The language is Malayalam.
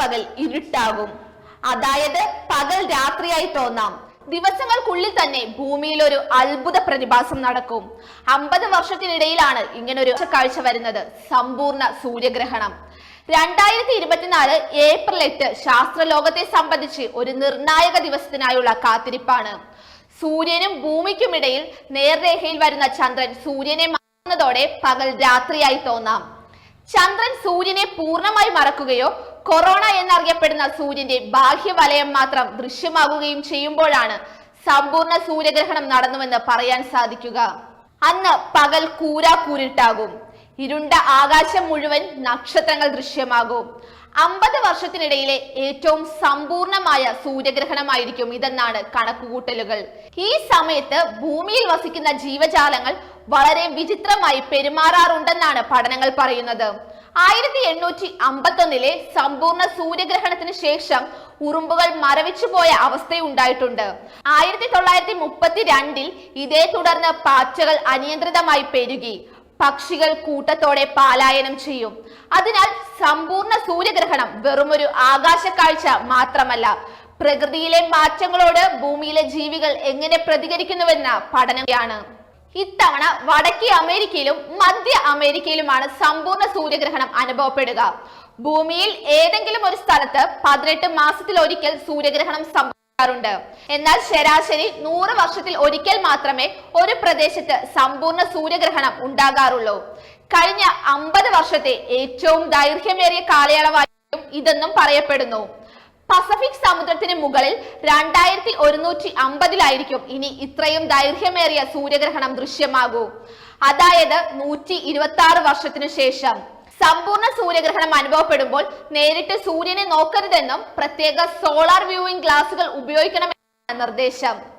പകൽ ഇരുട്ടാകും. അതായത് പകൽ രാത്രിയായി തോന്നാം. ദിവസങ്ങൾക്കുള്ളിൽ തന്നെ ഭൂമിയിൽ ഒരു അത്ഭുത പ്രതിഭാസം നടക്കും. 50 വർഷത്തിനിടയിലാണ് ഇങ്ങനൊരു കാഴ്ച വരുന്നത്, സമ്പൂർണ്ണ സൂര്യഗ്രഹണം. 2024 ഏപ്രിൽ 8 ശാസ്ത്രലോകത്തെ സംബന്ധിച്ച് ഒരു നിർണായക ദിവസത്തിനായുള്ള കാത്തിരിപ്പാണ്. സൂര്യനും ഭൂമിക്കുമിടയിൽ നേർരേഖയിൽ വരുന്ന ചന്ദ്രൻ സൂര്യനെ മറക്കുന്നതോടെ പകൽ രാത്രിയായി തോന്നാം. ചന്ദ്രൻ സൂര്യനെ പൂർണ്ണമായി മറക്കുകയോ കൊറോണ എന്നറിയപ്പെടുന്ന സൂര്യന്റെ ബാഹ്യവലയം മാത്രം ദൃശ്യമാകുകയും ചെയ്യുമ്പോഴാണ് സമ്പൂർണ്ണ സൂര്യഗ്രഹണം നടന്നുവെന്ന് പറയാൻ സാധിക്കുക. അന്ന് പകൽ കൂരാക്കൂരിട്ടാകും. ഇരുണ്ട ആകാശം മുഴുവൻ നക്ഷത്രങ്ങൾ ദൃശ്യമാകും. 50 വർഷത്തിനിടയിലെ ഏറ്റവും സമ്പൂർണമായ സൂര്യഗ്രഹണമായിരിക്കും ഇതെന്നാണ് കണക്കുകൂട്ടലുകൾ. ഈ സമയത്ത് ഭൂമിയിൽ വസിക്കുന്ന ജീവജാലങ്ങൾ വളരെ വിചിത്രമായി പെരുമാറാറുണ്ടെന്നാണ് പഠനങ്ങൾ പറയുന്നത്. 1851 സമ്പൂർണ്ണ സൂര്യഗ്രഹണത്തിന് ശേഷം ഉറുമ്പുകൾ മരവിച്ചു പോയ അവസ്ഥയുണ്ടായിട്ടുണ്ട്. 1932 ഇതേ തുടർന്ന് പാറ്റകൾ അനിയന്ത്രിതമായി പെരുകി. പക്ഷികൾ കൂട്ടത്തോടെ പലായനം ചെയ്യും. അതിനാൽ സമ്പൂർണ്ണ സൂര്യഗ്രഹണം വെറുമൊരു ആകാശ കാഴ്ച മാത്രമല്ല, പ്രകൃതിയിലെ മാറ്റങ്ങളോട് ഭൂമിയിലെ ജീവികൾ എങ്ങനെ പ്രതികരിക്കുന്നുവെന്ന പഠനമാണ്. ഇത്തവണ വടക്കേ അമേരിക്കയിലും മധ്യ അമേരിക്കയിലുമാണ് സമ്പൂർണ്ണ സൂര്യഗ്രഹണം അനുഭവപ്പെടുക. ഭൂമിയിൽ ഏതെങ്കിലും ഒരു സ്ഥലത്ത് 18 മാസത്തിലൊരിക്കൽ സൂര്യഗ്രഹണം ണ്ട്. എന്നാൽ ശരാശരി 100 വർഷത്തിൽ ഒരിക്കൽ മാത്രമേ ഒരു പ്രദേശത്ത് സമ്പൂർണ്ണ സൂര്യഗ്രഹണം ഉണ്ടാകാറുള്ളൂ. കഴിഞ്ഞ 50 വർഷത്തെ ഏറ്റവും ദൈർഘ്യമേറിയ കാലയളവായിരിക്കും ഇതെന്നും പറയപ്പെടുന്നു. പസഫിക് സമുദ്രത്തിന് മുകളിൽ 2150 ഇനി ഇത്രയും ദൈർഘ്യമേറിയ സൂര്യഗ്രഹണം ദൃശ്യമാകൂ. അതായത് 126 വർഷത്തിനു ശേഷം. സമ്പൂർണ്ണ സൂര്യഗ്രഹണം അനുഭവപ്പെടുമ്പോൾ നേരിട്ട് സൂര്യനെ നോക്കരുതെന്നും പ്രത്യേക സോളാർ വ്യൂയിങ് ഗ്ലാസുകൾ ഉപയോഗിക്കണമെന്നാണ് നിർദ്ദേശം.